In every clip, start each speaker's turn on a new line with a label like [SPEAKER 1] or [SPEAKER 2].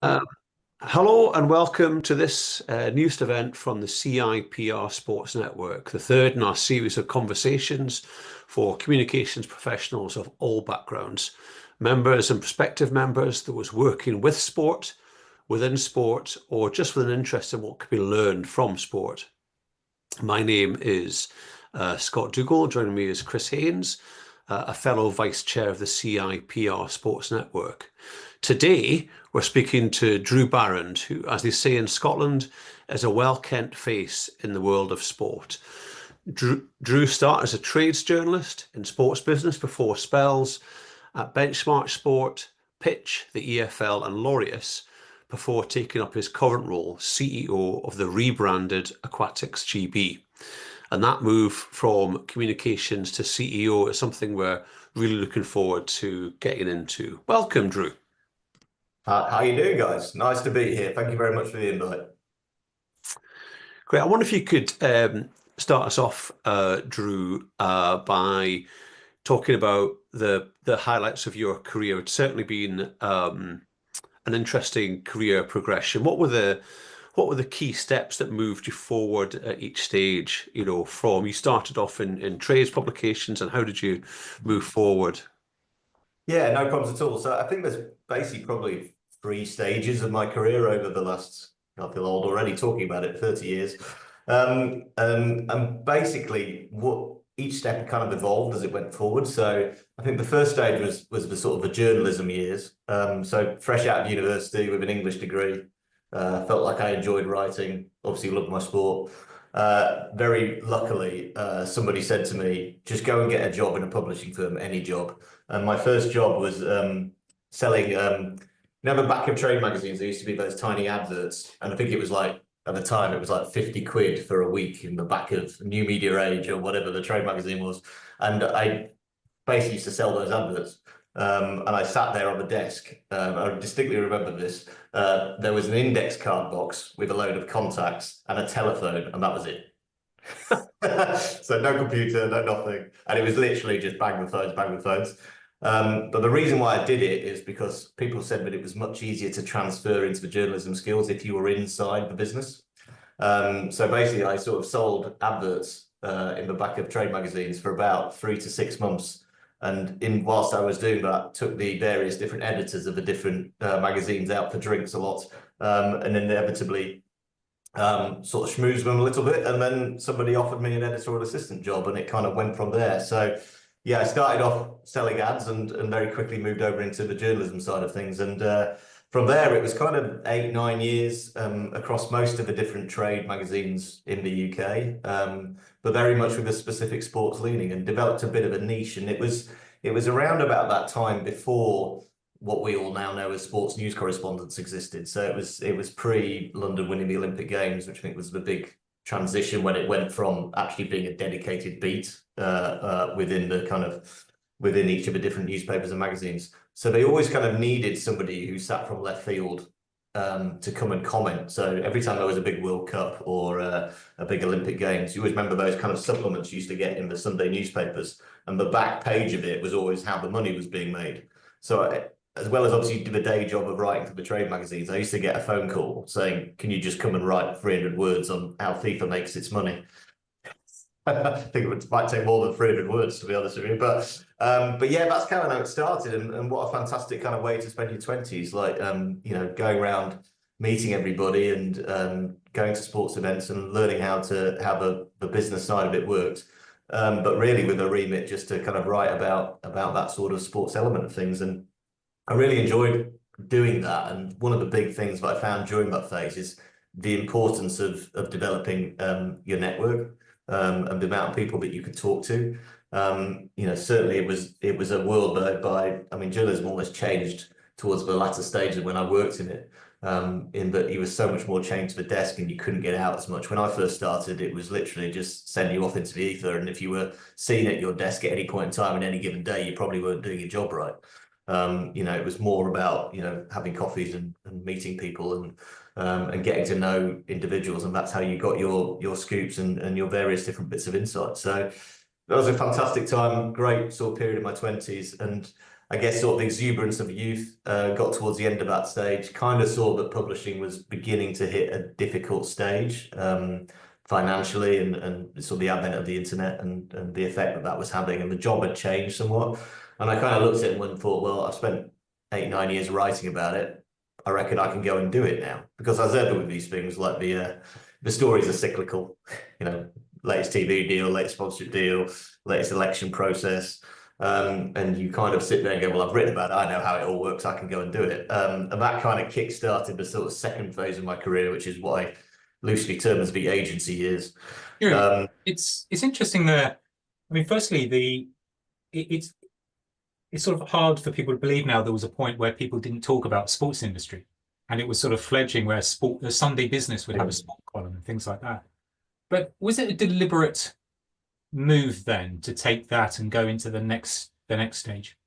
[SPEAKER 1] Um, Hello and welcome to this newest event from the CIPR Sports Network, the third in our series of conversations for communications professionals of all backgrounds, members and prospective members, those working with sport, within sport, or just with an interest in what can be learned from sport. My name is Scott Dougal. Joining me is Chris Haynes, a fellow vice chair of the CIPR Sports Network. Today, we're speaking to Drew Barrand, who, as they say in Scotland, is a well-kent face in the world of sport. Drew started as a trades journalist in sports business before spells at Benchmark Sport, Pitch, the EFL, and Laureus, before taking up his current role, CEO of the rebranded Aquatics GB. And that move from communications to CEO is something we're really looking forward to getting into. Welcome, Drew.
[SPEAKER 2] How you doing, guys? Nice to be here. Thank you very much for the invite.
[SPEAKER 1] Great. I wonder if you could start us off, Drew, by talking about the highlights of your career. It's certainly been an interesting career progression. What were the key steps that moved you forward at each stage? From you started off in trades publications, and how did you move forward?
[SPEAKER 2] Yeah, no problems at all. So I think there's basically probably three stages of my career over the last, I feel old already talking about it, 30 years. And basically what each step kind of evolved as it went forward. So I think the first stage was the sort of the journalism years. So fresh out of university with an English degree, felt like I enjoyed writing, obviously loved my sport. Very luckily, somebody said to me, just go and get a job in a publishing firm, any job. And my first job was selling, the back of trade magazines. There used to be those tiny adverts. And I think it was like, at the time, it was like 50 quid for a week in the back of New Media Age or whatever the trade magazine was. And I basically used to sell those adverts. And I sat there on the desk. I distinctly remember this. There was an index card box with a load of contacts and a telephone, and that was it. So no computer, no nothing. And it was literally just bang the phones, bang the phones. But the reason why I did it is because people said that it was much easier to transfer into the journalism skills if you were inside the business. So basically, I sort of sold adverts in the back of trade magazines for about 3 to 6 months. And whilst I was doing that, took the various different editors of the different magazines out for drinks a lot, and inevitably sort of schmoozed them a little bit. And then somebody offered me an editorial assistant job, and it kind of went from there. So yeah, I started off selling ads and very quickly moved over into the journalism side of things. And from there, it was kind of 8, 9 years across most of the different trade magazines in the UK, but very much with a specific sports leaning, and developed a bit of a niche. And it was around about that time before what we all now know as sports news correspondence existed. So it was pre-London winning the Olympic Games, which I think was the big transition when it went from actually being a dedicated beat within each of the different newspapers and magazines. So they always kind of needed somebody who sat from left field to come and comment. So every time there was a big World Cup or a big Olympic Games, you always remember those kind of supplements you used to get in the Sunday newspapers, and the back page of it was always how the money was being made. So as well as obviously the day job of writing for the trade magazines, I used to get a phone call saying, can you just come and write 300 words on how FIFA makes its money? I think it might take more than 300 words, to be honest with you. But yeah, that's kind of how it started. And what a fantastic kind of way to spend your 20s, like, going around meeting everybody and going to sports events and learning how the business side of it worked. But really with a remit just to kind of write about that sort of sports element of things. And I really enjoyed doing that. And one of the big things that I found during that phase is the importance of developing your network and the amount of people that you could talk to. Certainly it was a world that journalism almost changed towards the latter stage of when I worked in it, in that you were so much more chained to the desk and you couldn't get out as much. When I first started, it was literally just sending you off into the ether. And if you were seen at your desk at any point in time in any given day, you probably weren't doing your job right. It was more about, having coffees and meeting people and getting to know individuals. And that's how you got your scoops and your various different bits of insight. So that was a fantastic time, great sort of period of my 20s. And I guess sort of exuberance of youth, got towards the end of that stage, kind of saw that publishing was beginning to hit a difficult stage financially, and sort of the advent of the internet and the effect that that was having, and the job had changed somewhat. And I kind of looked at it and thought, well, I've spent 8, 9 years writing about it. I reckon I can go and do it now, because as ever with these things, like the stories are cyclical, you know, latest TV deal, latest sponsorship deal, latest election process. And you kind of sit there and go, well, I've written about it. I know how it all works. I can go and do it. And that kind of kick-started the sort of second phase of my career, which is what I loosely term as the agency years.
[SPEAKER 3] It's interesting that, I mean, firstly, it's sort of hard for people to believe now there was a point where people didn't talk about sports industry, and it was sort of fledgling where the Sunday Business would have a sport column and things like that. But was it a deliberate move then to take that and go into the next stage?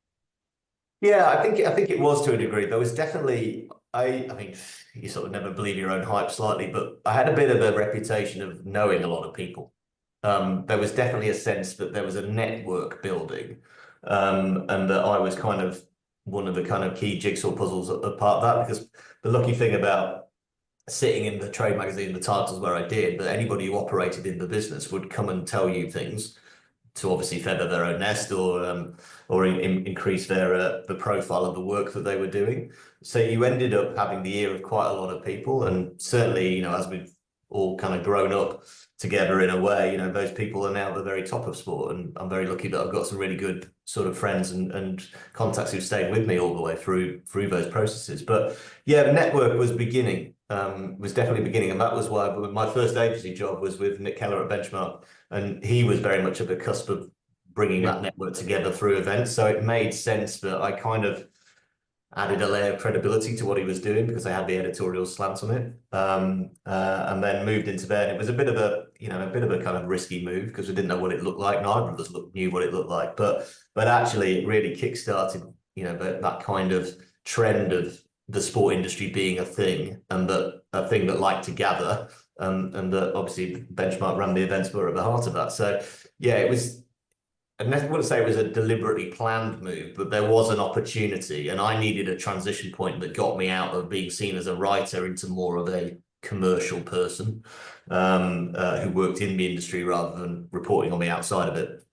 [SPEAKER 2] Yeah, I think it was to a degree. There was definitely, I mean, you sort of never believe your own hype slightly, but I had a bit of a reputation of knowing a lot of people. There was definitely a sense that there was a network building, and that I was kind of one of the kind of key jigsaw puzzles a part of that, because the lucky thing about sitting in the trade magazine, the titles where I did, but anybody who operated in the business would come and tell you things to obviously feather their own nest, or increase the profile of the work that they were doing. So you ended up having the ear of quite a lot of people, and certainly, you know, as we've all kind of grown up together in a way, you know, those people are now at the very top of sport, and I'm very lucky that I've got some really good sort of friends and contacts who've stayed with me all the way through those processes. But yeah, the network was definitely beginning, and that was why my first agency job was with Nick Keller at Benchmark, and he was very much at the cusp of bringing that network together through events. So it made sense that I kind of added a layer of credibility to what he was doing, because I had the editorial slant on it, and then moved into there. And it was a bit of a kind of risky move, because we didn't know what it looked like. Neither of us knew what it looked like, but actually it really kickstarted, you know, that kind of trend of the sport industry being a thing, and that a thing that liked to gather, and that obviously Benchmark ran the events were at the heart of that. So yeah, it was. I wouldn't say it was a deliberately planned move, but there was an opportunity, and I needed a transition point that got me out of being seen as a writer into more of a commercial person, who worked in the industry rather than reporting on the outside of it.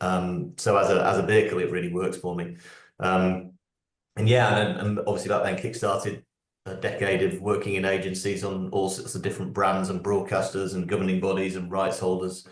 [SPEAKER 2] So as a vehicle, it really works for me. And yeah, and obviously that then kickstarted a decade of working in agencies on all sorts of different brands and broadcasters and governing bodies and rights holders.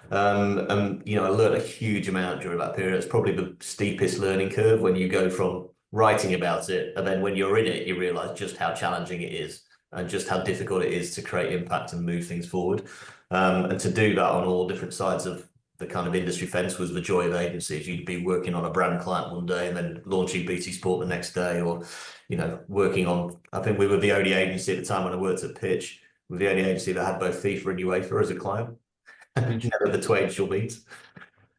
[SPEAKER 2] And you know, I learned a huge amount during that period. It's probably the steepest learning curve when you go from writing about it, and then when you're in it, you realize just how challenging it is, and just how difficult it is to create impact and move things forward. And to do that on all different sides of the kind of industry fence was the joy of agencies. You'd be working on a brand client one day and then launching BT Sport the next day, or, you know, working on, I think we were the only agency at the time when I worked at Pitch, we were the only agency that had both FIFA and UEFA as a client. Never the twain shall meet.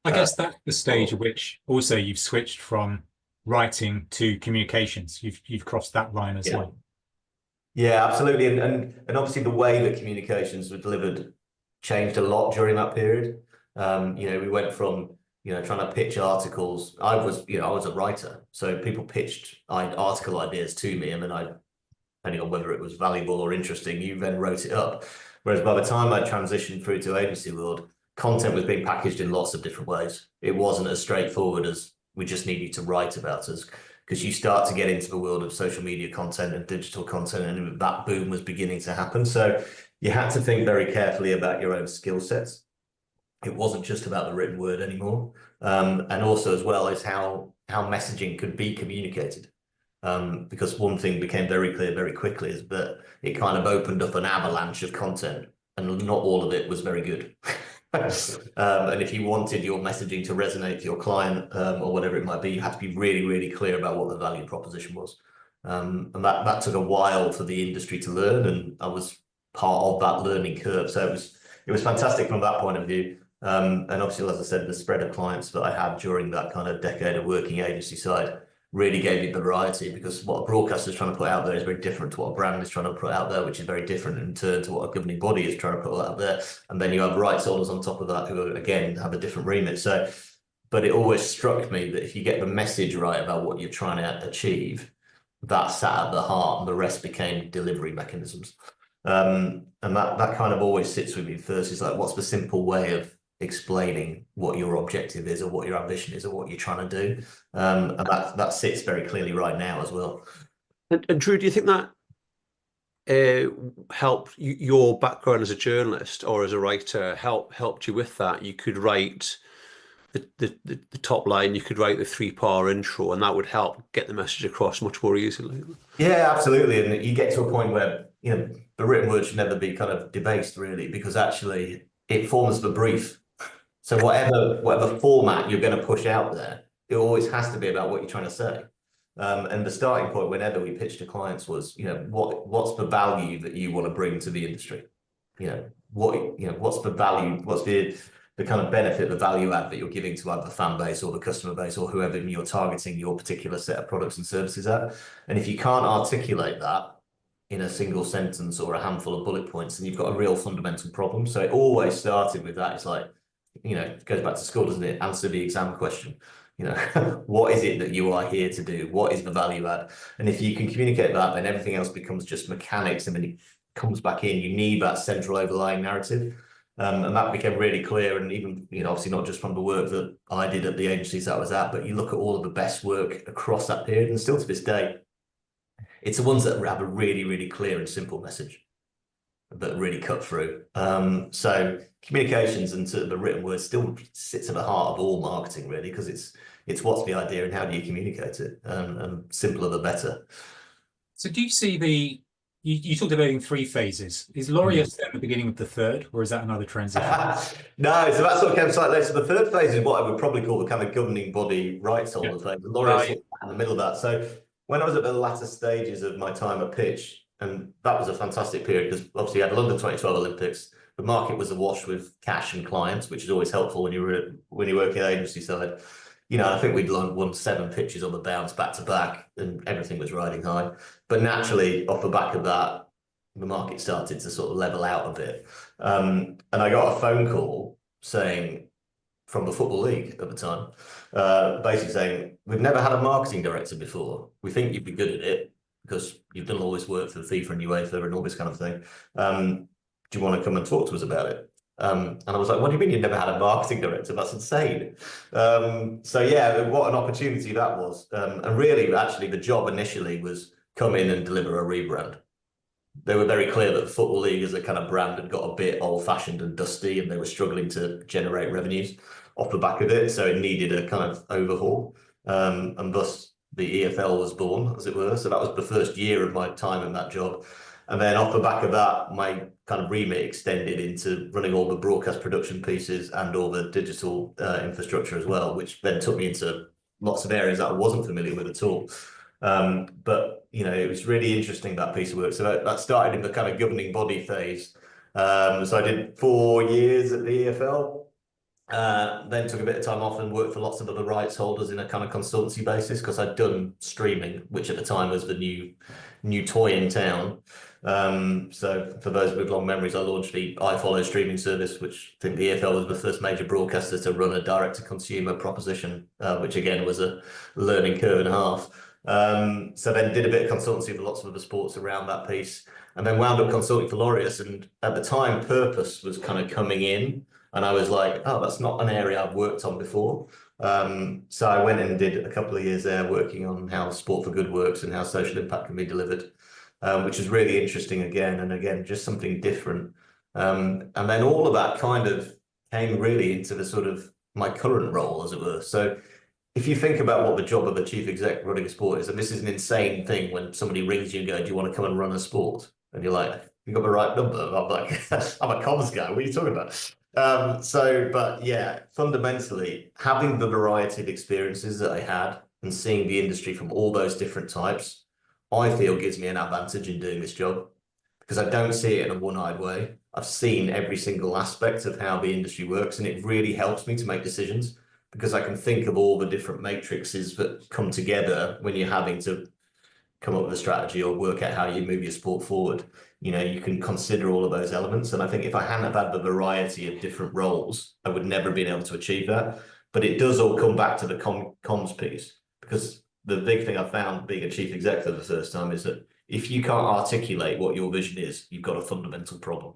[SPEAKER 3] I guess that's the stage at which also you've switched from writing to communications. You've crossed that line as well.
[SPEAKER 2] Yeah, absolutely. And obviously the way that communications were delivered changed a lot during that period. You know, we went from, you know, trying to pitch articles. I was a writer, so people pitched article ideas to me, and then depending on whether it was valuable or interesting, you then wrote it up. Whereas by the time I transitioned through to agency world, content was being packaged in lots of different ways. It wasn't as straightforward as we just need you to write about us, because you start to get into the world of social media content and digital content, and that boom was beginning to happen. So you had to think very carefully about your own skill sets. It wasn't just about the written word anymore. And also as well as how messaging could be communicated. Because one thing became very clear very quickly is that it kind of opened up an avalanche of content, and not all of it was very good. And if you wanted your messaging to resonate to your client, or whatever it might be, you had to be really, really clear about what the value proposition was. And that took a while for the industry to learn, and I was part of that learning curve. So it was fantastic from that point of view. And obviously, as I said, the spread of clients that I had during that kind of decade of working agency side really gave me the variety, because what a broadcaster is trying to put out there is very different to what a brand is trying to put out there, which is very different in turn to what a governing body is trying to put out there. And then you have rights holders on top of that who, again, have a different remit. So But it always struck me that if you get the message right about what you're trying to achieve, that sat at the heart, and the rest became delivery mechanisms. And that kind of always sits with me first. Is like, what's the simple way of explaining what your objective is, or what your ambition is, or what you're trying to do? And that sits very clearly right now as well.
[SPEAKER 1] And Drew, do you think that helped your background as a journalist or as a writer helped you with that? You could write the top line, you could write the 3-part intro, and that would help get the message across much more easily.
[SPEAKER 2] Yeah, absolutely. And you get to a point where, you know, the written word should never be kind of debased, really, because actually it forms the brief. So whatever format you're going to push out there, it always has to be about what you're trying to say. And the starting point whenever we pitched to clients was, you know, what's the value that you want to bring to the industry? What's the value, what's the kind of benefit, the value add that you're giving to either the fan base or the customer base or whoever you're targeting your particular set of products and services at. And if you can't articulate that in a single sentence or a handful of bullet points, then you've got a real fundamental problem. So it always started with that. It's like, you know, it goes back to school, doesn't it? Answer the exam question. You know, what is it that you are here to do? What is the value add? And if you can communicate that, then everything else becomes just mechanics. And then it comes back in. You need that central overlying narrative. And that became really clear. And even, you know, obviously not just from the work that I did at the agencies that I was at, but you look at all of the best work across that period, and still to this day, it's the ones that have a really, really clear and simple message that really cut through. So communications and sort of the written word still sits at the heart of all marketing, really, because it's what's the idea and how do you communicate it, and simpler the better.
[SPEAKER 3] So do you see you talked about in 3 phases. Is Laureus at the beginning of the 3rd, or is that another transition?
[SPEAKER 2] No, so that sort of came slightly later. So the 3rd phase is what I would probably call the kind of governing body rights holder phase. And Laureus is in the middle of that. So when I was at the latter stages of my time at Pitch, and that was a fantastic period because obviously you had London 2012 Olympics, the market was awash with cash and clients, which is always helpful when you work in the agency side. You know, I think we'd won 7 pitches on the bounce back to back, and everything was riding high. But naturally, off the back of that, the market started to sort of level out a bit. And I got a phone call saying, from the Football League at the time, basically saying, we've never had a marketing director before. We think you'd be good at it because you've done all this work for the FIFA and UEFA and all this kind of thing. Do you want to come and talk to us about it? And I was like, what do you mean you've never had a marketing director? That's insane. So yeah, what an opportunity that was. And really, actually, the job initially was come in and deliver a rebrand. They were very clear that the Football League as a kind of brand had got a bit old-fashioned and dusty, and they were struggling to generate revenues off the back of it. So it needed a kind of overhaul. And thus the EFL was born, as it were. So that was the first year of my time in that job. And then off the back of that, my kind of remit extended into running all the broadcast production pieces and all the digital infrastructure as well, which then took me into lots of areas that I wasn't familiar with at all. But, you know, it was really interesting, that piece of work. So that started in the kind of governing body phase. So I did 4 years at the EFL, then took a bit of time off and worked for lots of other rights holders in a kind of consultancy basis because I'd done streaming, which at the time was the new toy in town. So for those with long memories, I launched the iFollow streaming service, which I think the EFL was the first major broadcaster to run a direct-to-consumer proposition, which again was a learning curve and a half. So then did a bit of consultancy for lots of other sports around that piece, and then wound up consulting for Laureus. And at the time, purpose was kind of coming in, and I was like, oh, that's not an area I've worked on before. So I went and did a couple of years there working on how Sport for Good works and how social impact can be delivered, which is really interesting again, and again, just something different. And then all of that kind of came really into the sort of my current role, as it were. So if you think about what the job of a chief exec running a sport is, and this is an insane thing when somebody rings you and goes, do you want to come and run a sport? And you're like, you got the right number. I'm like, I'm a comms guy. What are you talking about? But yeah, fundamentally, having the variety of experiences that I had and seeing the industry from all those different types, I feel gives me an advantage in doing this job because I don't see it in a one-eyed way. I've seen every single aspect of how the industry works, and it really helps me to make decisions because I can think of all the different matrices that come together when you're having to come up with a strategy or work out how you move your sport forward. You know, you can consider all of those elements. And I think if I hadn't have had the variety of different roles, I would never have been able to achieve that. But it does all come back to the comms piece, because the big thing I found being a chief exec for the first time is that if you can't articulate what your vision is, you've got a fundamental problem,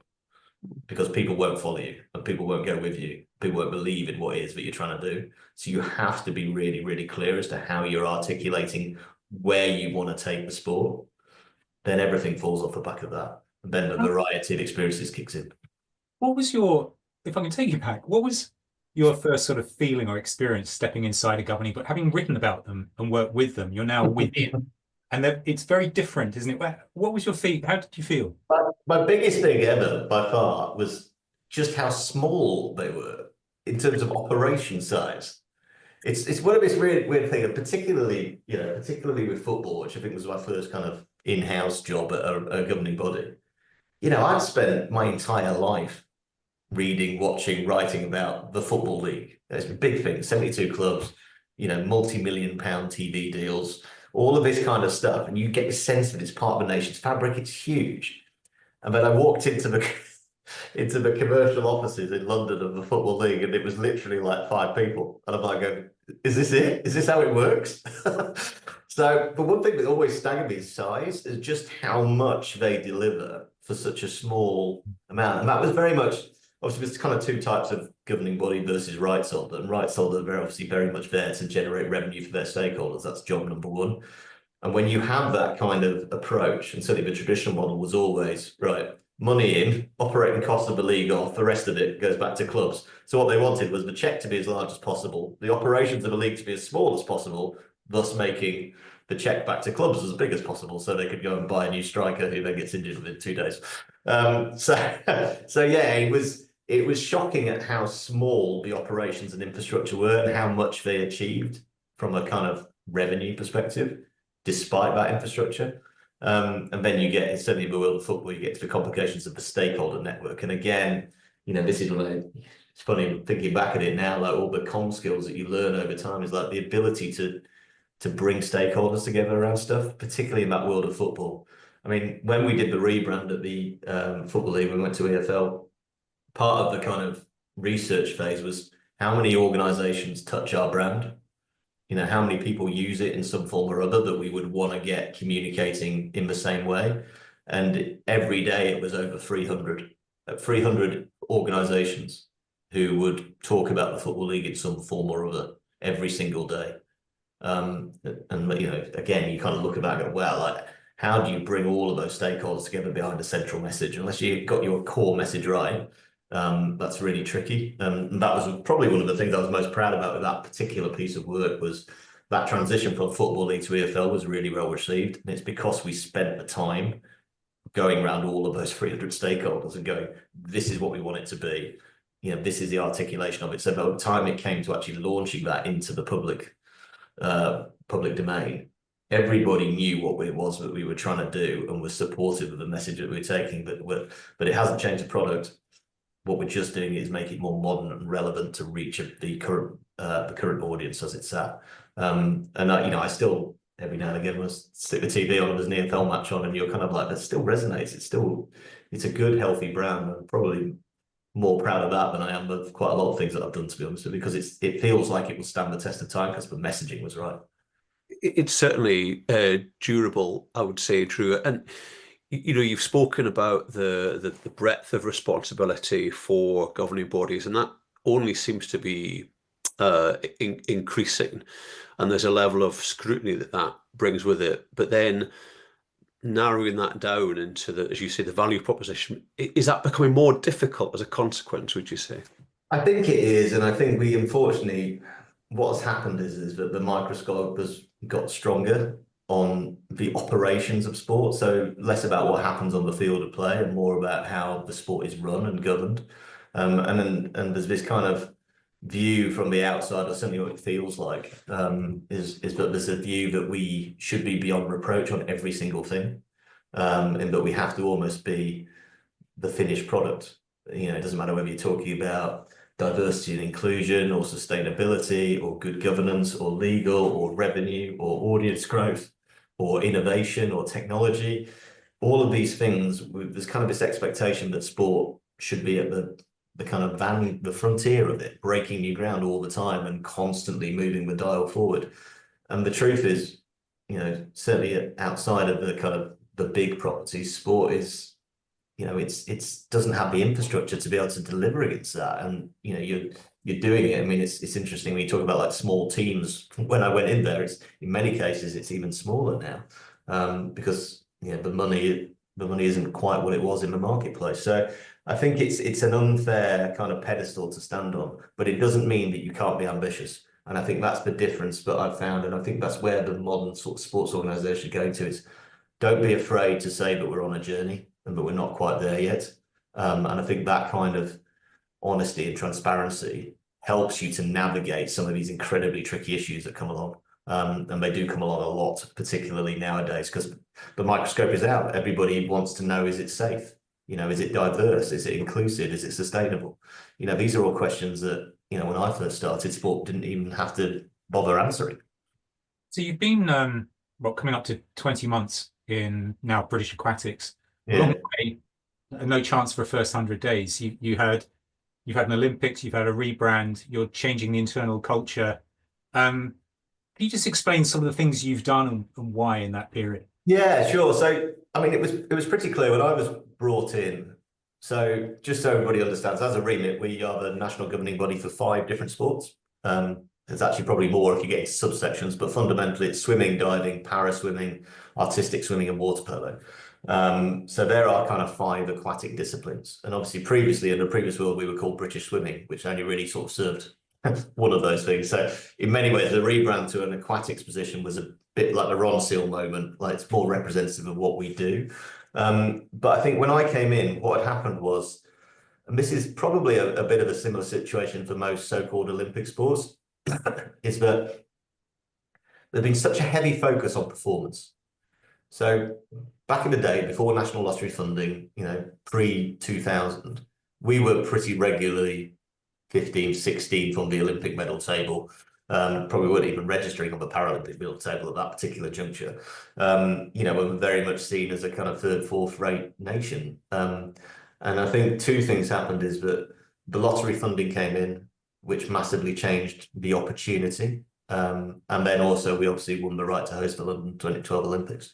[SPEAKER 2] because people won't follow you and people won't go with you. People won't believe in what it is that you're trying to do. So you have to be really, really clear as to how you're articulating where you want to take the sport. Then everything falls off the back of that. And then the variety of experiences kicks in.
[SPEAKER 3] What was your, if I can take you back, what was your first sort of feeling or experience stepping inside a governing, but having written about them and worked with them, you're now within, and it's very different, isn't it? What was your feel? How did you feel?
[SPEAKER 2] My biggest thing ever by far was just how small they were in terms of operation size. It's one of this weird thing, and particularly with football, which I think was my first kind of in-house job at a governing body. I'd spent my entire life reading, watching, writing about the Football League. It's a big thing, 72 clubs, multi-million-pound TV deals, all of this kind of stuff. And you get the sense that it's part of the nation's fabric. It's huge. And then I walked into the commercial offices in London of the Football League, and it was literally like 5 people. And I'm like, is this it? Is this how it works? So, but one thing that always staggered me is size, is just how much they deliver for such a small amount. And that was very much, obviously, there's kind of 2 types of governing body versus rights holder. And rights holder are very much there to generate revenue for their stakeholders. That's job number 1. And when you have that kind of approach, and certainly the traditional model was always, right, money in, operating costs of the league off, the rest of it goes back to clubs. So what they wanted was the check to be as large as possible, the operations of the league to be as small as possible, thus making the check back to clubs as big as possible, so they could go and buy a new striker who then gets injured within 2 days. So yeah, it was shocking at how small the operations and infrastructure were and how much they achieved from a kind of revenue perspective, despite that infrastructure. And then you get, certainly in the world of football, you get to the complications of the stakeholder network. And again, this is it's funny thinking back at it now, like all the comm skills that you learn over time is like the ability to bring stakeholders together around stuff, particularly in that world of football. I mean, when we did the rebrand at the Football League, we went to EFL, part of the kind of research phase was how many organizations touch our brand? How many people use it in some form or other that we would want to get communicating in the same way? And every day it was over 300 organizations who would talk about the Football League in some form or other every single day. And again, you kind of look at that and go, wow, like, how do you bring all of those stakeholders together behind a central message? Unless you've got your core message right, that's really tricky. And that was probably one of the things I was most proud about with that particular piece of work, was that transition from Football League to EFL was really well received. And it's because we spent the time going around all of those 300 stakeholders and going, this is what we want it to be. This is the articulation of it. So by the time it came to actually launching that into the public domain, everybody knew what it was that we were trying to do and was supportive of the message that we were taking. But it hasn't changed the product. What we're just doing is make it more modern and relevant to reach the current audience as it's at. And I still every now and again will stick the TV on and there's an EFL match on, and you're kind of like, that still resonates. It's a good, healthy brand. I'm probably more proud of that than I am of quite a lot of things that I've done, to be honest with you, because it feels like it will stand the test of time because the messaging was right.
[SPEAKER 1] It's certainly durable, I would say, Drew. And you've spoken about the breadth of responsibility for governing bodies, and that only seems to be increasing. And there's a level of scrutiny that brings with it. But then narrowing that down into as you say, the value proposition, is that becoming more difficult as a consequence, would you say?
[SPEAKER 2] I think it is, and I think unfortunately, what's happened is that the microscope has got stronger on the operations of sport, so less about what happens on the field of play and more about how the sport is run and governed. And there's this kind of view from the outside, or certainly what it feels like, is that there's a view that we should be beyond reproach on every single thing, and that we have to almost be the finished product. It doesn't matter whether you're talking about diversity and inclusion or sustainability or good governance or legal or revenue or audience growth or innovation or technology. All of these things, there's kind of this expectation that sport should be at kind of the frontier of it, breaking new ground all the time and constantly moving the dial forward. And the truth is, certainly outside of the kind of the big properties, sport is, it's doesn't have the infrastructure to be able to deliver against that. And you're doing it. I mean, it's interesting when you talk about like small teams. When I went in there, it's in many cases it's even smaller now, because the money isn't quite what it was in the marketplace. So I think it's an unfair kind of pedestal to stand on, but it doesn't mean that you can't be ambitious. And I think that's the difference that I've found. And I think that's where the modern sort of sports organization going to is, don't be afraid to say that we're on a journey and that we're not quite there yet. And I think that kind of honesty and transparency helps you to navigate some of these incredibly tricky issues that come along. And they do come along a lot, particularly nowadays, because the microscope is out. Everybody wants to know, is it safe? Is it diverse? Is it inclusive? Is it sustainable? These are all questions that, when I first started, sport didn't even have to bother answering.
[SPEAKER 3] So you've been, coming up to 20 months in now British Aquatics.
[SPEAKER 2] Yeah.
[SPEAKER 3] Long way, no chance for a first 100 days. You've had an Olympics, you've had a rebrand, you're changing the internal culture. Can you just explain some of the things you've done and why in that period?
[SPEAKER 2] Yeah, sure. So, I mean, it was pretty clear when I was brought in. So just so everybody understands, as a remit, we are the national governing body for 5 different sports. There's actually probably more if you get into subsections, but fundamentally it's swimming, diving, para-swimming, artistic swimming, and water polo. So there are kind of 5 aquatic disciplines. And obviously previously, in the previous world, we were called British Swimming, which only really sort of served one of those things. So in many ways, the rebrand to an aquatics position was a bit like the Ron Seal moment, like it's more representative of what we do. But I think when I came in, what had happened was, and this is probably a bit of a similar situation for most so-called Olympic sports, is that there's been such a heavy focus on performance. So back in the day, before national lottery funding, pre-2000, we were pretty regularly 15th, 16th on the Olympic medal table. Probably weren't even registering on the Paralympic medal table at that particular juncture. We're very much seen as a kind of 3rd, 4th rate nation. And I think 2 things happened is that the lottery funding came in, which massively changed the opportunity. And then also we obviously won the right to host the London 2012 Olympics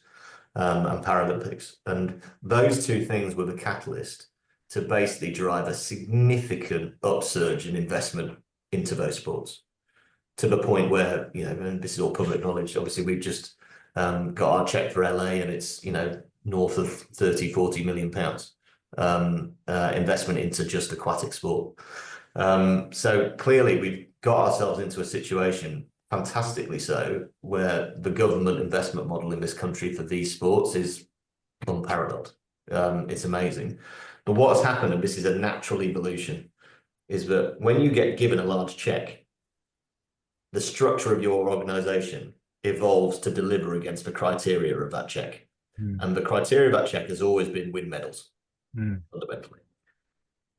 [SPEAKER 2] and Paralympics. And those 2 things were the catalyst to basically drive a significant upsurge in investment into those sports, to the point where, and this is all public knowledge, obviously we've just got our check for LA and it's, north of 30, 40 million pounds investment into just aquatic sport. So clearly we've got ourselves into a situation, fantastically so, where the government investment model in this country for these sports is unparalleled. It's amazing. But what has happened, and this is a natural evolution, is that when you get given a large check, the structure of your organization evolves to deliver against the criteria of that check. And the criteria of that check has always been win medals, fundamentally.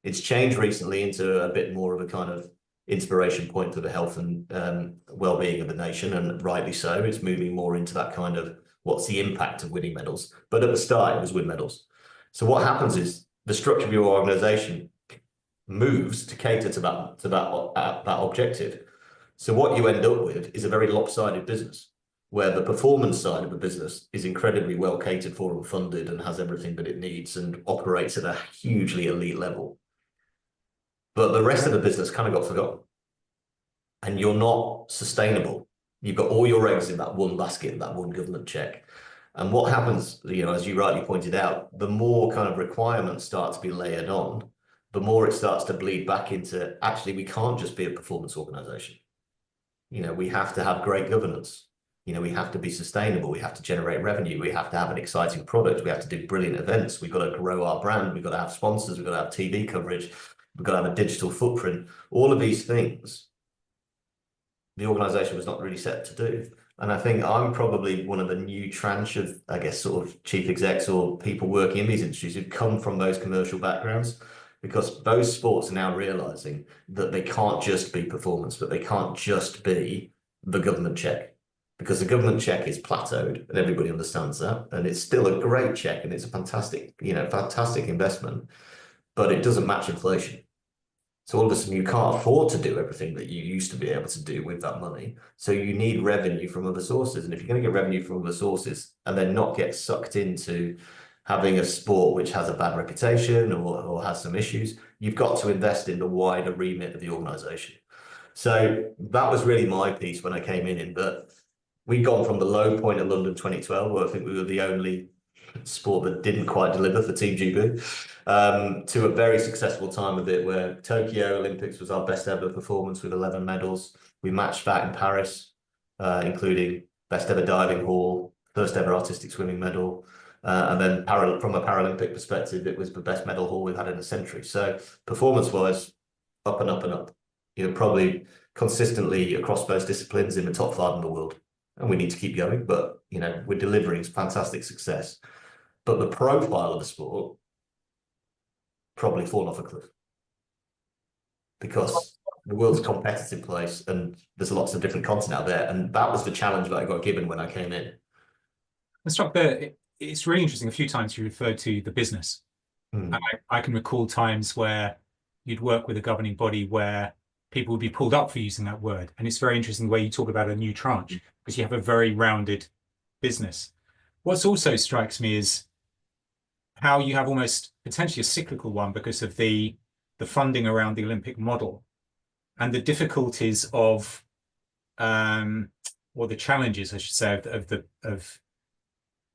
[SPEAKER 2] It's changed recently into a bit more of a kind of inspiration point for the health and well-being of the nation, and rightly so. It's moving more into that kind of, what's the impact of winning medals? But at the start, it was win medals. So what happens is the structure of your organization moves to cater to that objective. So what you end up with is a very lopsided business, where the performance side of the business is incredibly well catered for and funded and has everything that it needs and operates at a hugely elite level. But the rest of the business kind of got forgotten. And you're not sustainable. You've got all your eggs in that one basket, that one government check. And what happens, as you rightly pointed out, the more kind of requirements start to be layered on, the more it starts to bleed back into, actually, we can't just be a performance organization. We have to have great governance. We have to be sustainable. We have to generate revenue. We have to have an exciting product. We have to do brilliant events. We've got to grow our brand. We've got to have sponsors. We've got to have TV coverage. We've got to have a digital footprint. All of these things, the organization was not really set to do. And I think I'm probably one of the new tranche of, I guess, sort of chief execs or people working in these industries who've come from those commercial backgrounds, because those sports are now realizing that they can't just be performance, but they can't just be the government check, because the government check is plateaued and everybody understands that. And it's still a great check and it's a fantastic, fantastic investment, but it doesn't match inflation. So all of a sudden you can't afford to do everything that you used to be able to do with that money. So you need revenue from other sources. And if you're going to get revenue from other sources and then not get sucked into having a sport which has a bad reputation or has some issues, you've got to invest in the wider remit of the organization. So that was really my piece when I came in. But we'd gone from the low point of London 2012, where I think we were the only sport that didn't quite deliver for Team GB, to a very successful time of it where Tokyo Olympics was our best ever performance with 11 medals. We matched that in Paris, including best ever diving hall, first ever artistic swimming medal. And then from a Paralympic perspective, it was the best medal haul we've had in a century. So performance-wise, up and up and up. Probably consistently across those disciplines in the top 5 in the world. And we need to keep going, but we're delivering fantastic success. But the profile of the sport probably fallen off a cliff because the world's a competitive place and there's lots of different content out there. And that was the challenge that I got given when I came in.
[SPEAKER 3] It's really interesting. A few times you referred to the business. And I can recall times where you'd work with a governing body where people would be pulled up for using that word. And it's very interesting the way you talk about a new tranche because you have a very rounded business. What also strikes me is how you have almost potentially a cyclical one because of the funding around the Olympic model and the difficulties of or the challenges, I should say,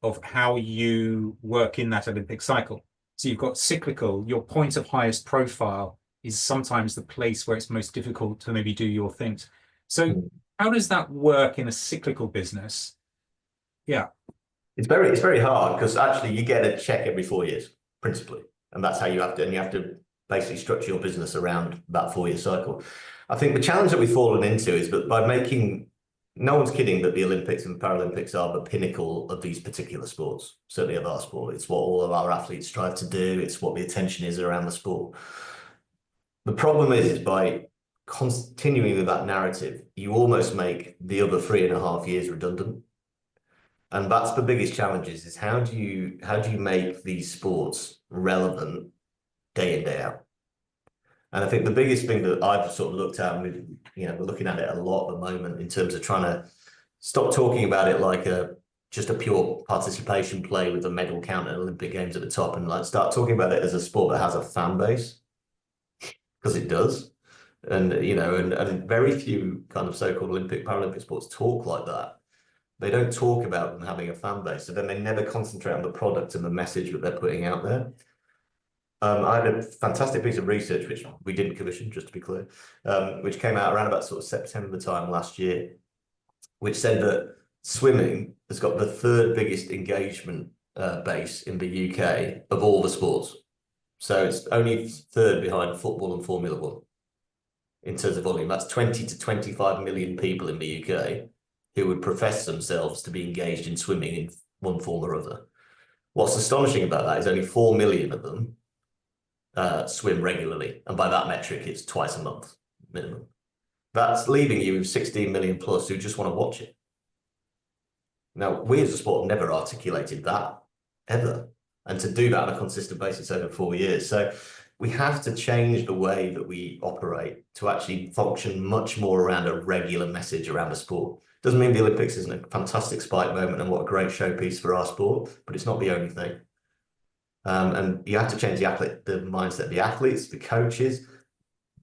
[SPEAKER 3] of how you work in that Olympic cycle. So you've got cyclical, your point of highest profile is sometimes the place where it's most difficult to maybe do your things. So how does that work in a cyclical business? Yeah.
[SPEAKER 2] It's very hard because actually you get a check every 4 years, principally. And that's how you have to basically structure your business around that 4-year cycle. I think the challenge that we've fallen into is that by making, no one's kidding that the Olympics and the Paralympics are the pinnacle of these particular sports, certainly of our sport. It's what all of our athletes strive to do. It's what the attention is around the sport. The problem is by continuing with that narrative, you almost make the other 3.5 years redundant. And that's the biggest challenge is how do you make these sports relevant day in, day out? And I think the biggest thing that I've sort of looked at, and we're looking at it a lot at the moment in terms of trying to stop talking about it like just a pure participation play with a medal count at Olympic Games at the top and start talking about it as a sport that has a fan base, because it does. And, and very few kind of so-called Olympic, Paralympic sports talk like that. They don't talk about them having a fan base, so then they never concentrate on the product and the message that they're putting out there. I had a fantastic piece of research, which we didn't commission, just to be clear, which came out around about sort of September time last year, which said that swimming has got the 3rd biggest engagement base in the UK of all the sports. So it's only 3rd behind football and Formula 1 in terms of volume. That's 20 to 25 million people in the UK who would profess themselves to be engaged in swimming in one form or other. What's astonishing about that is only 4 million of them swim regularly. And by that metric, it's twice a month minimum. That's leaving you with 16 million plus who just want to watch it. Now, we as a sport have never articulated that, ever. And to do that on a consistent basis over 4 years. So we have to change the way that we operate to actually function much more around a regular message around the sport. Doesn't mean the Olympics isn't a fantastic spike moment and what a great showpiece for our sport, but it's not the only thing. And you have to change the mindset, the athletes, the coaches,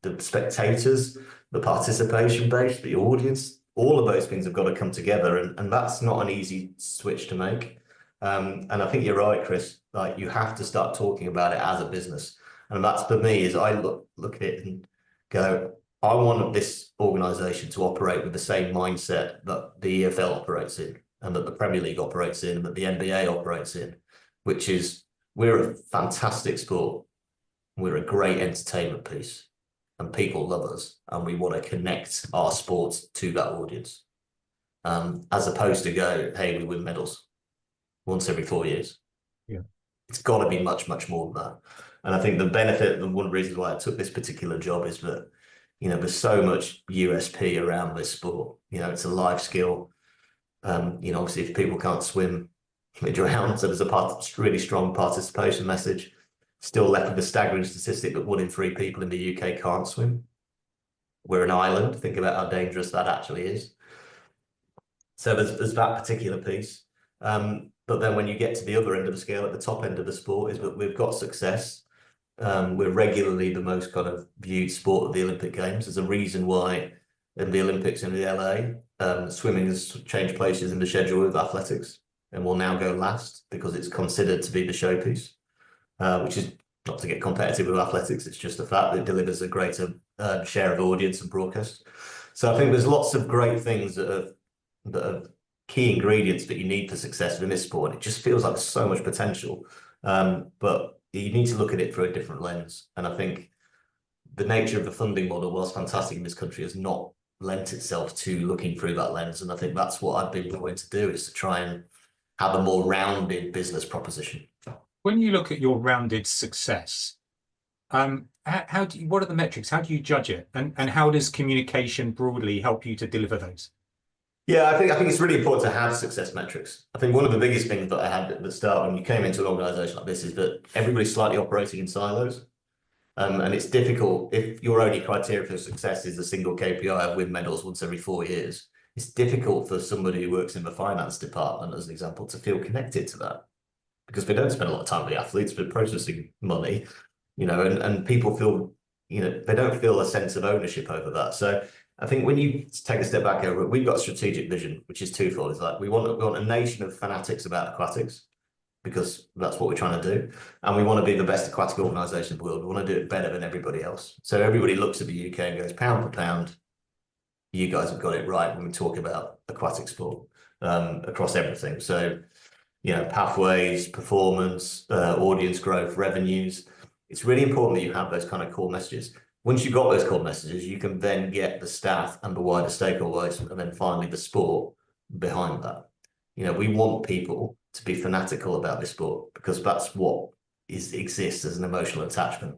[SPEAKER 2] the spectators, the participation base, the audience. All of those things have got to come together, and that's not an easy switch to make. And I think you're right, Chris. Like, you have to start talking about it as a business, and that's for me. Is I look at it and go, I want this organization to operate with the same mindset that the EFL operates in, and that the Premier League operates in, and that the NBA operates in, which is we're a fantastic sport. We're a great entertainment piece, and people love us, and we want to connect our sports to that audience, as opposed to go, hey, we win medals once every 4 years.
[SPEAKER 3] Yeah,
[SPEAKER 2] it's got to be much, much more than that. And I think the benefit, and one of the reasons why I took this particular job is that, there's so much USP around this sport. It's a life skill. Obviously, if people can't swim, they drown. So there's a really strong participation message. still left with the staggering statistic that 1 in 3 people in the UK can't swim. We're an island. Think about how dangerous that actually is. So there's that particular piece. But then when you get to the other end of the scale, at the top end of the sport, is that we've got success. We're regularly the most kind of viewed sport at the Olympic Games. There's a reason why in the Olympics in the LA, swimming has changed places in the schedule with athletics and will now go last because it's considered to be the showpiece, which is not to get competitive with athletics. It's just the fact that it delivers a greater share of audience and broadcast. So I think there's lots of great things that are key ingredients that you need for success in this sport. It just feels like there's so much potential, but you need to look at it through a different lens. And I think the nature of the funding model, whilst fantastic in this country, has not lent itself to looking through that lens. And I think that's what I've been trying to do, is to try and have a more rounded business proposition.
[SPEAKER 3] When you look at your rounded success, what are the metrics? How do you judge it? And how does communication broadly help you to deliver those?
[SPEAKER 2] Yeah, I think it's really important to have success metrics. I think one of the biggest things that I had at the start when you came into an organization like this is that everybody's slightly operating in silos. And it's difficult if your only criteria for success is a single KPI of win medals once every 4 years. It's difficult for somebody who works in the finance department, as an example, to feel connected to that, because they don't spend a lot of time with the athletes, but processing money, and people feel, they don't feel a sense of ownership over that. So I think when you take a step back over it, we've got a strategic vision, which is twofold. It's like we want a nation of fanatics about aquatics, because that's what we're trying to do. And we want to be the best aquatic organisation in the world. We want to do it better than everybody else. So everybody looks at the UK and goes, pound for pound, you guys have got it right when we talk about aquatic sport across everything. So, pathways, performance, audience growth, revenues. It's really important that you have those kind of core messages. Once you've got those core messages, you can then get the staff and the wider stakeholders, and then finally the sport behind that. We want people to be fanatical about this sport, because that's what exists as an emotional attachment.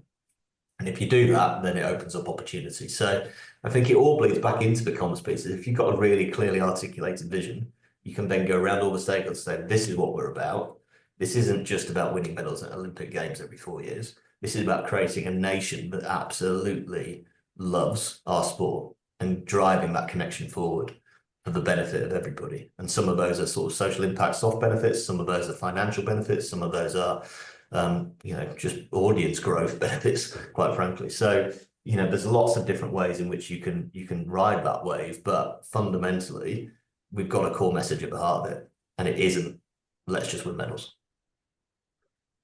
[SPEAKER 2] And if you do that, then it opens up opportunity. So I think it all bleeds back into the comms pieces. If you've got a really clearly articulated vision, you can then go around all the stakeholders and say, this is what we're about. This isn't just about winning medals at Olympic Games every 4 years. This is about creating a nation that absolutely loves our sport and driving that connection forward for the benefit of everybody. And some of those are sort of social impact soft benefits, some of those are financial benefits, some of those are just audience growth benefits, quite frankly. So there's lots of different ways in which you can ride that wave, but fundamentally we've got a core message at the heart of it, and it isn't let's just win medals.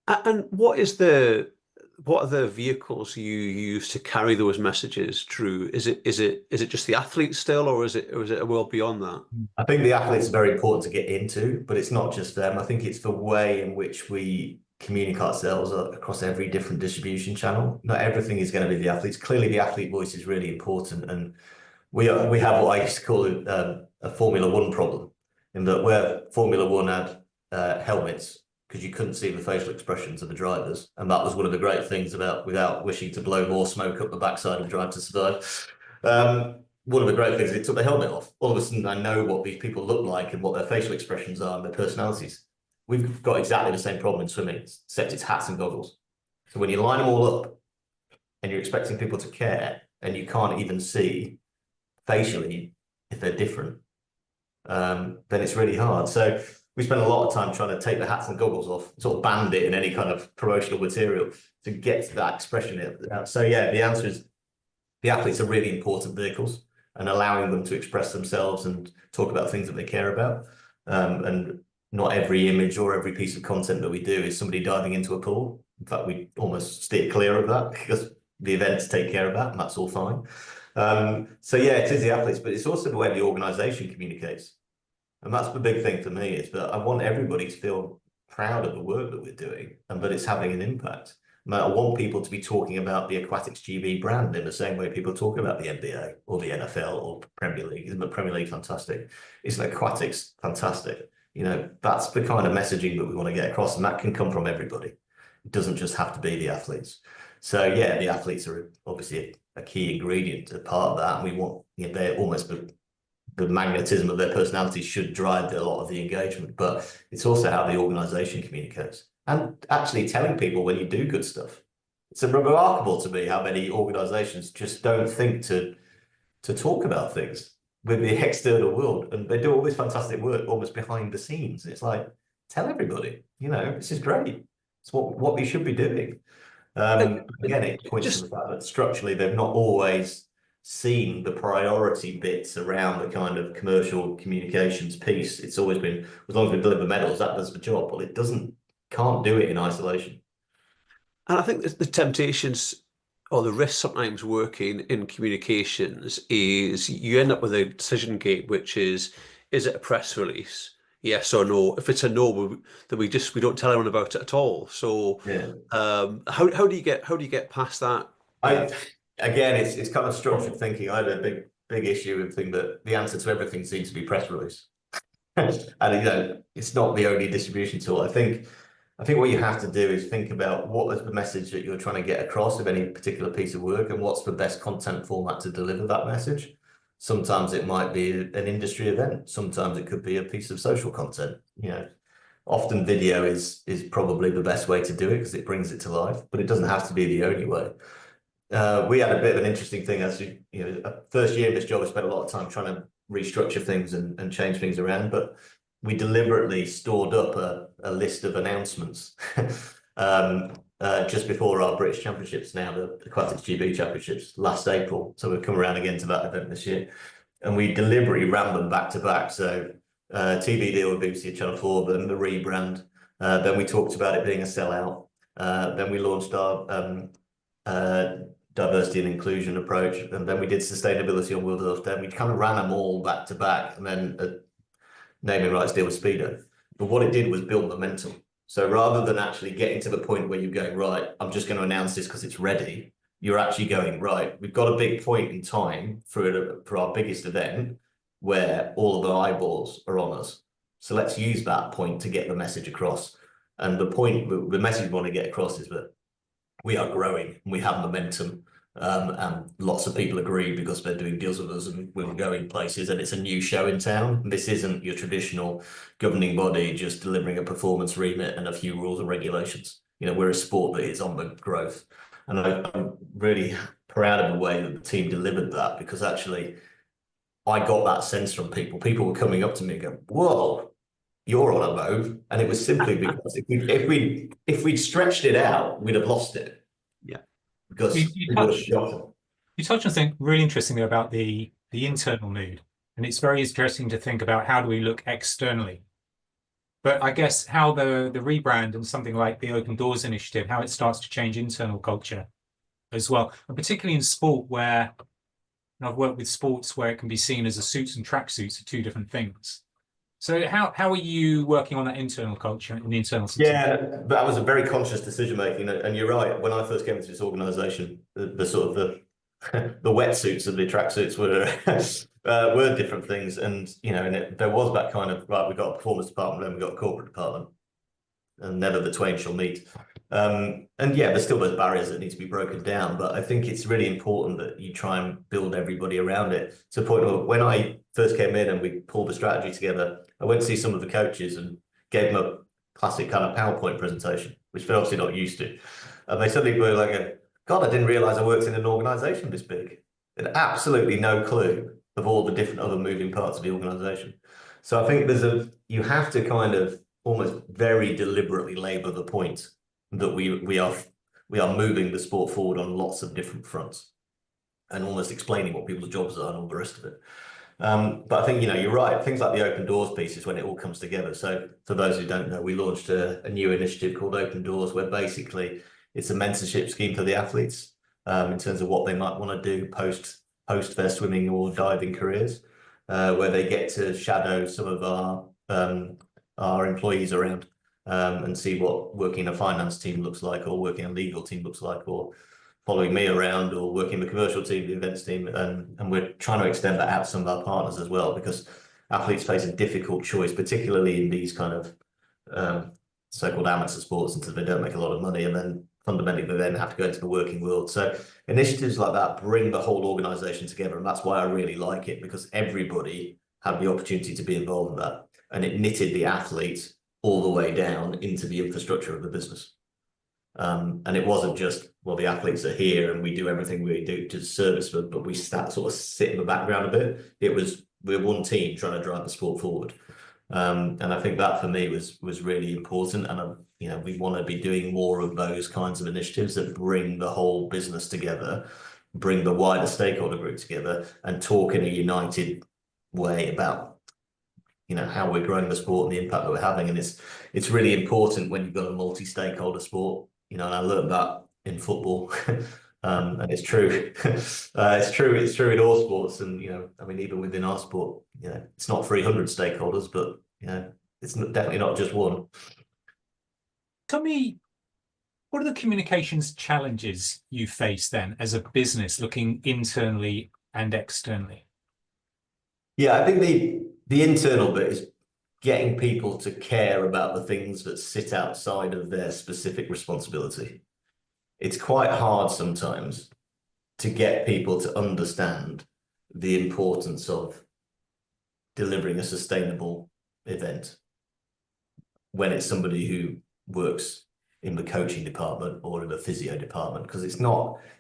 [SPEAKER 1] And what are the vehicles you use to carry those messages, Drew? Is it just the athletes still, or is it a world beyond that?
[SPEAKER 2] I think the athletes are very important to get into, but it's not just them. I think it's the way in which we communicate ourselves across every different distribution channel. Not everything is going to be the athletes. Clearly, the athlete voice is really important, and we have what I used to call a Formula One problem, in that where Formula One had helmets, because you couldn't see the facial expressions of the drivers. And that was one of the great things about, without wishing to blow more smoke up the backside of Drive to Survive. One of the great things is it took the helmet off. All of a sudden, I know what these people look like and what their facial expressions are and their personalities. We've got exactly the same problem in swimming, except it's hats and goggles. So when you line them all up and you're expecting people to care, and you can't even see facially if they're different, then it's really hard. So we spend a lot of time trying to take the hats and goggles off, sort of band it in any kind of promotional material to get to that expression. So yeah, the answer is the athletes are really important vehicles, and allowing them to express themselves and talk about things that they care about. And not every image or every piece of content that we do is somebody diving into a pool. In fact, we almost steer clear of that, because the events take care of that, and that's all fine. So yeah, it is the athletes, but it's also the way the organization communicates. And that's the big thing for me, is that I want everybody to feel proud of the work that we're doing and that it's having an impact. I want people to be talking about the Aquatics GB brand in the same way people talk about the NBA or the NFL or Premier League. Isn't the Premier League fantastic? Isn't Aquatics fantastic? That's the kind of messaging that we want to get across, and that can come from everybody. It doesn't just have to be the athletes. So yeah, the athletes are obviously a key ingredient, a part of that. And we want, they're almost the magnetism of their personality should drive a lot of the engagement, but it's also how the organization communicates. and actually telling people when you do good stuff. It's remarkable to me how many organizations just don't think to talk about things with the external world, and they do all this fantastic work almost behind the scenes. It's like, tell everybody, this is great. It's what we should be doing. Again, it points to the fact that structurally they've not always seen the priority bits around the kind of commercial communications piece. It's always been, as long as we deliver medals, that does the job. Well, it can't do it in isolation.
[SPEAKER 1] And I think the temptations or the risk sometimes working in communications is you end up with a decision gate, which is it a press release? Yes or no? If it's a no, then we don't tell anyone about it at all. So
[SPEAKER 2] Yeah.
[SPEAKER 1] how do you get past that?
[SPEAKER 2] Again, it's kind of structured thinking. I had a big issue with thing that the answer to everything seems to be press release. And it's not the only distribution tool. I think what you have to do is think about what is the message that you're trying to get across of any particular piece of work, and what's the best content format to deliver that message. Sometimes it might be an industry event. Sometimes it could be a piece of social content. Often video is probably the best way to do it because it brings it to life, but it doesn't have to be the only way. We had a bit of an interesting thing as first year of this job, I spent a lot of time trying to restructure things and change things around, but we deliberately stored up a list of announcements just before our British Championships, now the Aquatics GB Championships last April. So we've come around again to that event this year, and we deliberately ran them back to back. So TV deal with BBC Channel 4, then the rebrand. Then we talked about it being a sellout. Then we launched our diversity and inclusion approach, and then we did sustainability on World Earth. Then we kind of ran them all back to back, and then a naming rights deal with Speedo. But what it did was build momentum. So rather than actually getting to the point where you're going, right, I'm just going to announce this because it's ready, you're actually going, right, we've got a big point in time for our biggest event where all of the eyeballs are on us. So let's use that point to get the message across. And the message we want to get across is that we are growing and we have momentum, and lots of people agree because they're doing deals with us and we're going places, and it's a new show in town. This isn't your traditional governing body just delivering a performance remit and a few rules and regulations. We're a sport that is on the growth, and I'm really proud of the way that the team delivered that, because actually I got that sense from people. People were coming up to me and going, "Whoa, you're on a move," and it was simply because if we'd stretched it out, we'd have lost it.
[SPEAKER 1] Yeah,
[SPEAKER 2] because we would have shot them.
[SPEAKER 3] You touched on something really interesting about the internal mood, and it's very interesting to think about how do we look externally. But I guess how the rebrand and something like the Open Doors initiative, how it starts to change internal culture as well, and particularly in sport where, and I've worked with sports where it can be seen as a suits and tracksuits are two different things. So how are you working on that internal culture and the internal success?
[SPEAKER 2] Yeah, that was a very conscious decision making, and you're right. When I first came into this organisation, the sort of the wetsuits and the tracksuits were different things, and there was that kind of, right, we've got a performance department, then we've got a corporate department, and never the twain shall meet. And yeah, there's still those barriers that need to be broken down, but I think it's really important that you try and build everybody around it to the point where when I first came in and we pulled the strategy together, I went to see some of the coaches and gave them a classic kind of PowerPoint presentation, which they're obviously not used to. And they suddenly were like, God, I didn't realize I worked in an organization this big. They had absolutely no clue of all the different other moving parts of the organization. So I think you have to kind of almost very deliberately labor the point that we are moving the sport forward on lots of different fronts, and almost explaining what people's jobs are and all the rest of it. But I think, you're right. Things like the Open Doors piece is when it all comes together. So for those who don't know, we launched a new initiative called Open Doors, where basically it's a mentorship scheme for the athletes in terms of what they might want to do post their swimming or diving careers, where they get to shadow some of our employees around and see what working a finance team looks like, or working a legal team looks like, or following me around, or working the commercial team, the events team, and we're trying to extend that out to some of our partners as well, because athletes face a difficult choice, particularly in these kind of so-called amateur sports, until they don't make a lot of money, and then fundamentally they then have to go into the working world. So initiatives like that bring the whole organization together, and that's why I really like it, because everybody had the opportunity to be involved in that, and it knitted the athlete all the way down into the infrastructure of the business. And it wasn't just, well, the athletes are here and we do everything we do to service them, but we sort of sit in the background a bit. It was, we're one team trying to drive the sport forward. And I think that for me was really important. And, you know, we want to be doing more of those kinds of initiatives that bring the whole business together, bring the wider stakeholder group together, and talk in a united way about, you know, how we're growing the sport and the impact that we're having. And it's really important when you've got a multi-stakeholder sport, you know, and I learned that in football. And it's true. It's true in all sports. And, you know, I mean, even within our sport, you know, it's not 300 stakeholders, but, you know, it's definitely not just one.
[SPEAKER 3] Tell me, what are the communications challenges you face then as a business looking internally and externally?
[SPEAKER 2] Yeah, I think the internal bit is getting people to care about the things that sit outside of their specific responsibility. It's quite hard sometimes to get people to understand the importance of delivering a sustainable event when it's somebody who works in the coaching department or in the physio department, because it's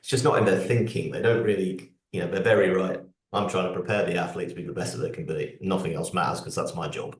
[SPEAKER 2] just not in their thinking. They don't really, you know, they're very right. I'm trying to prepare the athletes to be the best that they can be. Nothing else matters because that's my job.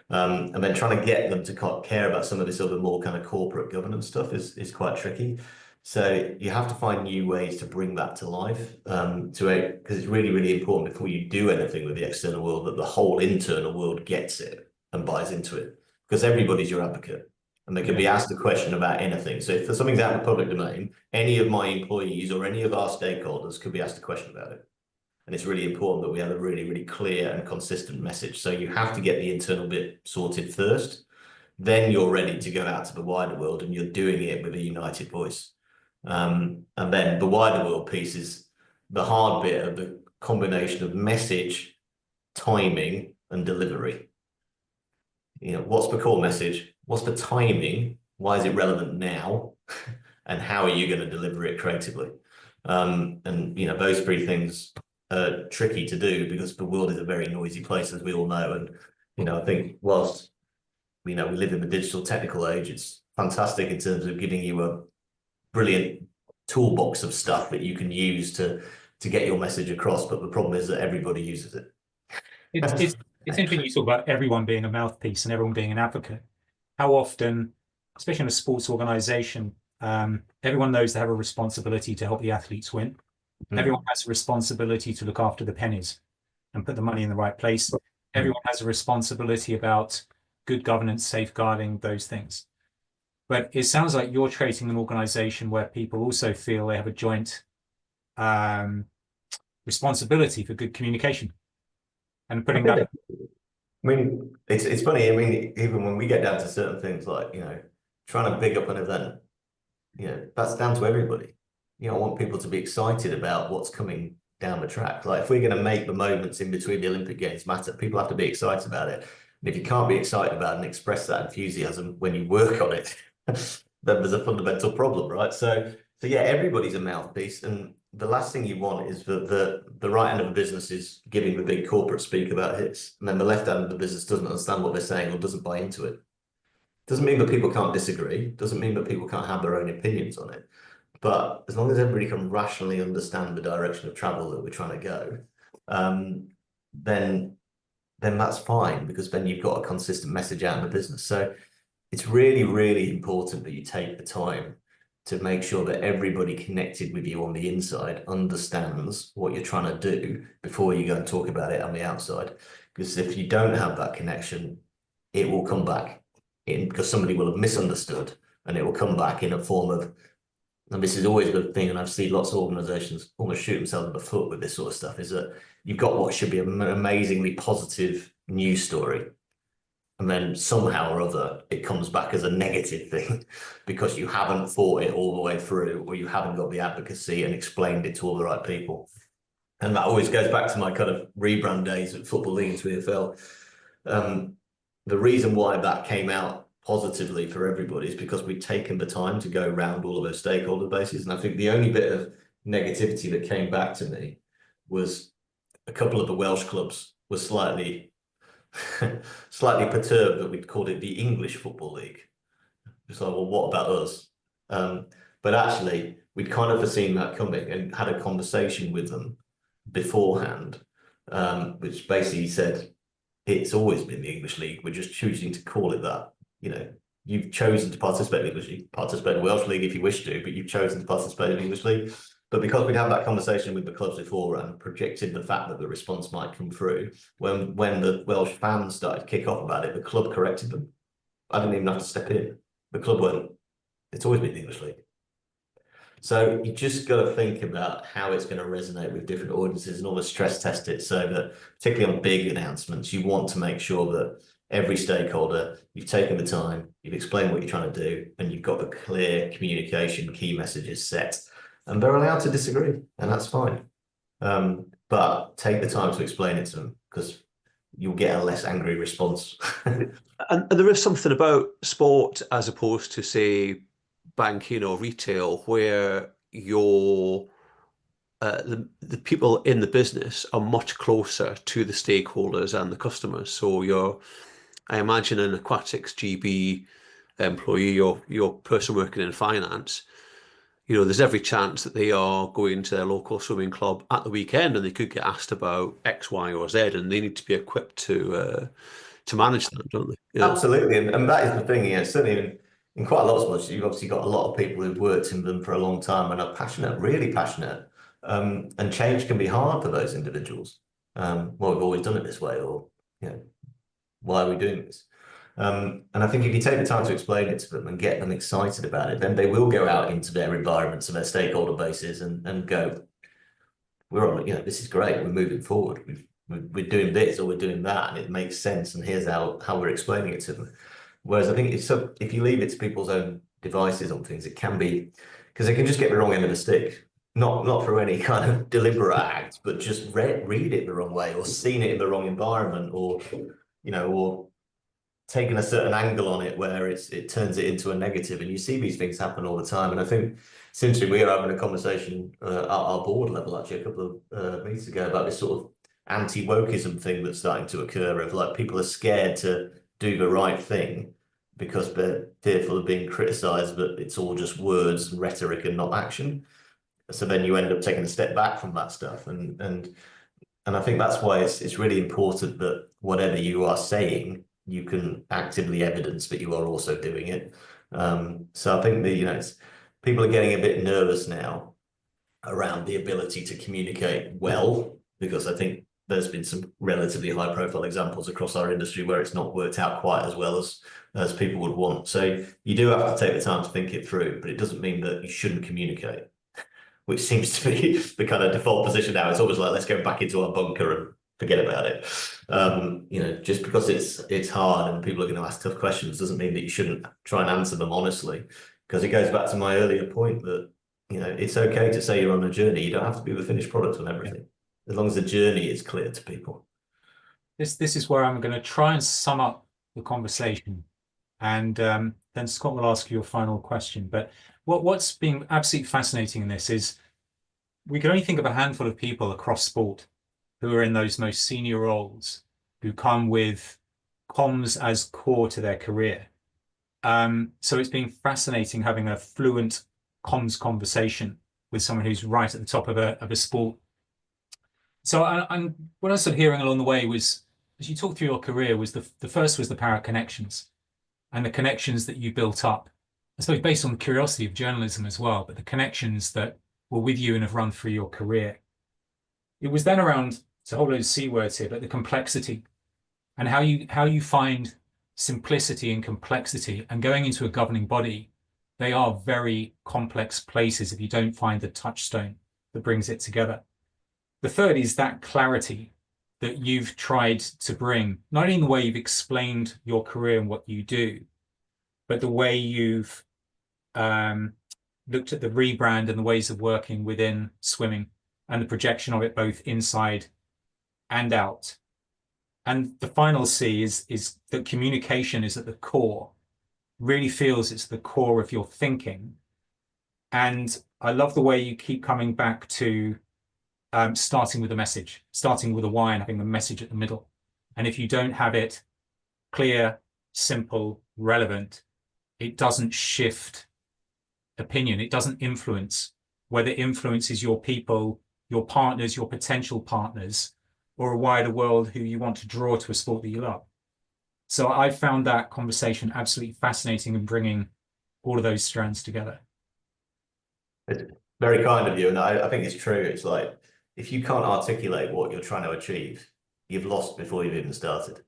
[SPEAKER 2] And then trying to get them to care about some of this other more kind of corporate governance stuff is quite tricky. So you have to find new ways to bring that to life, because it's really, really important before you do anything with the external world that the whole internal world gets it and buys into it, because everybody's your advocate and they can be asked a question about anything. So if something's out in the public domain, any of my employees or any of our stakeholders could be asked a question about it. And it's really important that we have a really, really clear and consistent message. So you have to get the internal bit sorted first, then you're ready to go out to the wider world and you're doing it with a united voice. And then the wider world piece is the hard bit of the combination of message, timing, and delivery. You know, what's the core message? What's the timing? Why is it relevant now? And how are you going to deliver it creatively? And, you know, those three things are tricky to do because the world is a very noisy place, as we all know. And, you know, I think whilst, you know, we live in the digital technical age, it's fantastic in terms of giving you a brilliant toolbox of stuff that you can use to get your message across, but the problem is that everybody uses it.
[SPEAKER 3] It's interesting you talk about everyone being a mouthpiece and everyone being an advocate. How often, especially in a sports organization, everyone knows they have a responsibility to help the athletes win. Everyone has a responsibility to look after the pennies and put the money in the right place. Everyone has a responsibility about good governance, safeguarding those things. But it sounds like you're creating an organization where people also feel they have a joint responsibility for good communication and putting that.
[SPEAKER 2] I mean, it's funny. I mean, even when we get down to certain things like, you know, trying to big up an event, you know, that's down to everybody. You know, I want people to be excited about what's coming down the track. Like if we're going to make the moments in between the Olympic Games matter, people have to be excited about it. And if you can't be excited about it and express that enthusiasm when you work on it, then there's a fundamental problem, right? So yeah, everybody's a mouthpiece, and the last thing you want is the right end of the business is giving the big corporate speak about hits, and then the left end of the business doesn't understand what they're saying or doesn't buy into it. Doesn't mean that people can't disagree. Doesn't mean that people can't have their own opinions on it. But as long as everybody can rationally understand the direction of travel that we're trying to go, then that's fine, because then you've got a consistent message out in the business. So it's really, really important that you take the time to make sure that everybody connected with you on the inside understands what you're trying to do before you go and talk about it on the outside. Because if you don't have that connection, it will come back in, because somebody will have misunderstood, and it will come back in a form of, and this is always the thing, and I've seen lots of organizations almost shoot themselves in the foot with this sort of stuff, is that you've got what should be an amazingly positive news story, and then somehow or other it comes back as a negative thing because you haven't thought it all the way through, or you haven't got the advocacy and explained it to all the right people. And that always goes back to my kind of rebrand days at Football League into EFL. The reason why that came out positively for everybody is because we'd taken the time to go around all of those stakeholder bases. And I think the only bit of negativity that came back to me was a couple of the Welsh clubs were slightly slightly perturbed that we'd called it the English Football League. It's like, well, what about us? But actually, we'd kind of foreseen that coming and had a conversation with them beforehand, which basically said, it's always been the English League. We're just choosing to call it that. You know, you've chosen to participate in the English League, participate in the Welsh League if you wish to, but you've chosen to participate in the English League. But because we'd had that conversation with the clubs before and projected the fact that the response might come through, when the Welsh fans started to kick off about it, the club corrected them. I didn't even have to step in. The club went, it's always been the English League. So you just got to think about how it's going to resonate with different audiences and almost stress test it so that, particularly on big announcements, you want to make sure that every stakeholder, you've taken the time, you've explained what you're trying to do, and you've got the clear communication, key messages set. And they're allowed to disagree, and that's fine. But take the time to explain it to them, because you'll get a less angry response.
[SPEAKER 1] And there is something about sport as opposed to, say, banking or retail, where the people in the business are much closer to the stakeholders and the customers. So I imagine an Aquatics GB employee, your person working in finance, there's every chance that they are going to their local swimming club at the weekend and they could get asked about X, Y, or Z, and they need to be equipped to manage that, don't they?
[SPEAKER 2] Yeah. Absolutely, and that is the thing. Certainly in quite a lot of sports, you've obviously got a lot of people who've worked in them for a long time and are passionate, really passionate. And change can be hard for those individuals. Well, we've always done it this way, or why are we doing this? And I think if you take the time to explain it to them and get them excited about it, then they will go out into their environments and their stakeholder bases and go, we're on, this is great, we're moving forward, we're doing this or we're doing that, and it makes sense, and here's how we're explaining it to them. Whereas I think if you leave it to people's own devices on things, it can be, because they can just get the wrong end of the stick, not through any kind of deliberate act, but just read it the wrong way, or seen it in the wrong environment, or taking a certain angle on it where it turns it into a negative. And you see these things happen all the time. And I think since we were having a conversation at our board level actually a couple of meetings ago about this sort of anti-wokeism thing that's starting to occur, of like people are scared to do the right thing because they're fearful of being criticized, but it's all just words and rhetoric and not action. So then you end up taking a step back from that stuff. And I think that's why it's really important that whatever you are saying, you can actively evidence that you are also doing it. So I think that, people are getting a bit nervous now around the ability to communicate well, because I think there's been some relatively high profile examples across our industry where it's not worked out quite as well as people would want. So you do have to take the time to think it through, but it doesn't mean that you shouldn't communicate, which seems to be the kind of default position now. It's always like, let's go back into our bunker and forget about it. Just because it's hard and people are going to ask tough questions doesn't mean that you shouldn't try and answer them honestly, because it goes back to my earlier point that, it's okay to say you're on a journey. You don't have to be the finished product on everything, as long as the journey is clear to people.
[SPEAKER 3] This is where I'm going to try and sum up the conversation, and then Scott will ask you a final question. But what's been absolutely fascinating in this is we can only think of a handful of people across sport who are in those most senior roles, who come with comms as core to their career. So it's been fascinating having a fluent comms conversation with someone who's right at the top of a sport. So what I was sort of hearing along the way was, as you talked through your career, was the first was the power of connections, and the connections that you built up, I suppose based on the curiosity of journalism as well, but the connections that were with you and have run through your career. It was then around, it's a whole load of C words here, but the complexity, and how you find simplicity and complexity, and going into a governing body, they are very complex places if you don't find the touchstone that brings it together. The third is that clarity that you've tried to bring, not only in the way you've explained your career and what you do, but the way you've looked at the rebrand and the ways of working within swimming and the projection of it both inside and out. And the final C is that communication is at the core, really feels it's the core of your thinking. And I love the way you keep coming back to starting with a message, starting with a why and having the message at the middle. And if you don't have it clear, simple, relevant, it doesn't shift opinion. It doesn't influence, whether it influences your people, your partners, your potential partners, or a wider world who you want to draw to a sport that you love. So I found that conversation absolutely fascinating and bringing all of those strands together.
[SPEAKER 2] It's very kind of you, and I think it's true. It's like, if you can't articulate what you're trying to achieve, you've lost before you've even started.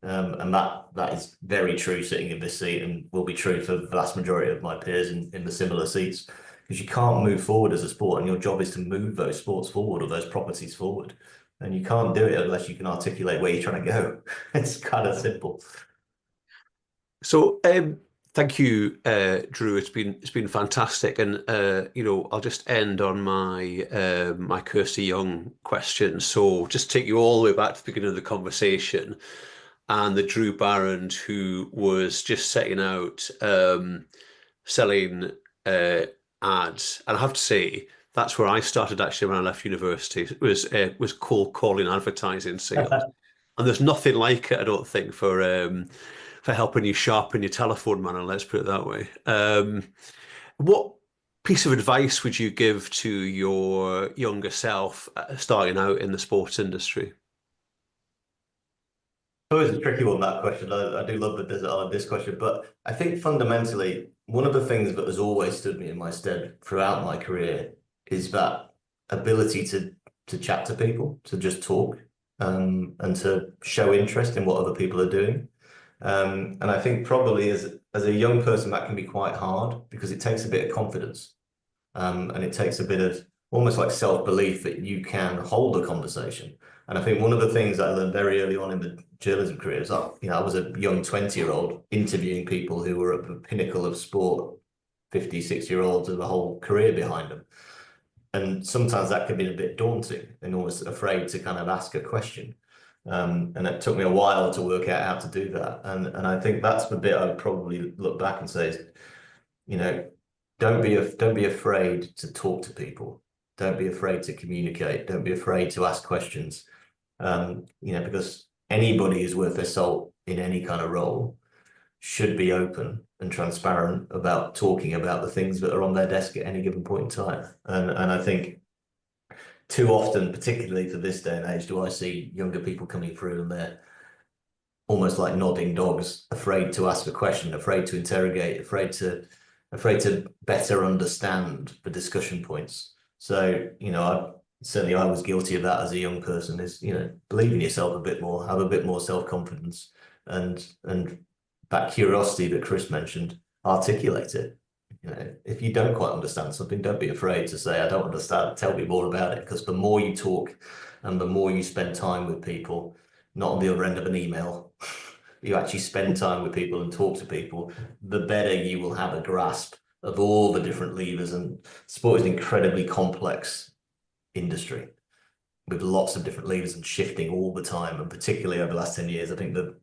[SPEAKER 2] And that is very true sitting in this seat, and will be true for the vast majority of my peers in the similar seats, because you can't move forward as a sport, and your job is to move those sports forward or those properties forward. And you can't do it unless you can articulate where you're trying to go. It's kind of simple.
[SPEAKER 1] So thank you, Drew. It's been fantastic, and I'll just end on my my Kirsty Young question. So just take you all the way back to the beginning of the conversation, and the Drew Barrand who was just setting out selling ads. And I have to say, that's where I started actually when I left university. It was cold calling advertising sales. And there's nothing like it, I don't think, for helping you sharpen your telephone manner, let's put it that way. What piece of advice would you give to your younger self starting out in the sports industry?
[SPEAKER 2] Always a tricky one, that question. I do love this question, but I think fundamentally, one of the things that has always stood me in my stead throughout my career is that ability to chat to people, to just talk, and to show interest in what other people are doing. And I think probably as a young person, that can be quite hard, because it takes a bit of confidence, and it takes a bit of almost like self-belief that you can hold a conversation. And I think one of the things that I learned very early on in the journalism career is that, I was a young 20-year-old interviewing people who were at the pinnacle of sport, 50, 60-year-olds with a whole career behind them. And sometimes that can be a bit daunting and almost afraid to kind of ask a question. And it took me a while to work out how to do that. And I think that's the bit I would probably look back and say is, don't be afraid to talk to people. Don't be afraid to communicate. Don't be afraid to ask questions. Because anybody who's worth their salt in any kind of role should be open and transparent about talking about the things that are on their desk at any given point in time. And I think too often, particularly to this day and age, do I see younger people coming through and they're almost like nodding dogs, afraid to ask a question, afraid to interrogate, afraid to better understand the discussion points. So, I was guilty of that as a young person, is, believe in yourself a bit more, have a bit more self-confidence, and that curiosity that Chris mentioned, articulate it. If you don't quite understand something, don't be afraid to say, I don't understand, tell me more about it. Because the more you talk and the more you spend time with people, not on the other end of an email, you actually spend time with people and talk to people, the better you will have a grasp of all the different levers. And sport is an incredibly complex industry with lots of different levers and shifting all the time. And particularly over the last 10 years, I think the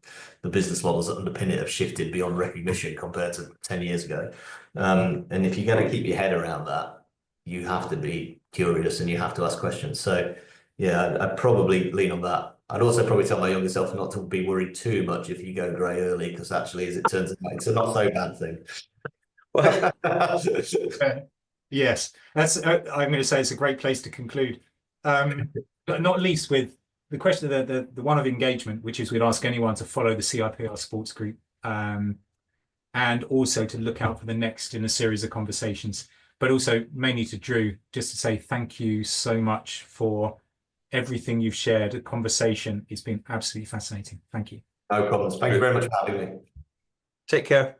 [SPEAKER 2] business models that underpin it have shifted beyond recognition compared to 10 years ago. And if you're going to keep your head around that, you have to be curious and you have to ask questions. So yeah, I'd probably lean on that. I'd also probably tell my younger self not to be worried too much if you go grey early, because actually, as it turns out, it's a not so bad thing.
[SPEAKER 1] Well,
[SPEAKER 3] yes, that's. I'm going to say it's a great place to conclude, but not least with the question of the one of engagement, which is we'd ask anyone to follow the CIPR Sports Group, and also to look out for the next in a series of conversations. But also mainly to Drew, just to say thank you so much for everything you've shared. The conversation, it's been absolutely fascinating. Thank you.
[SPEAKER 2] No problems. Thank you very much for having me.
[SPEAKER 1] take care.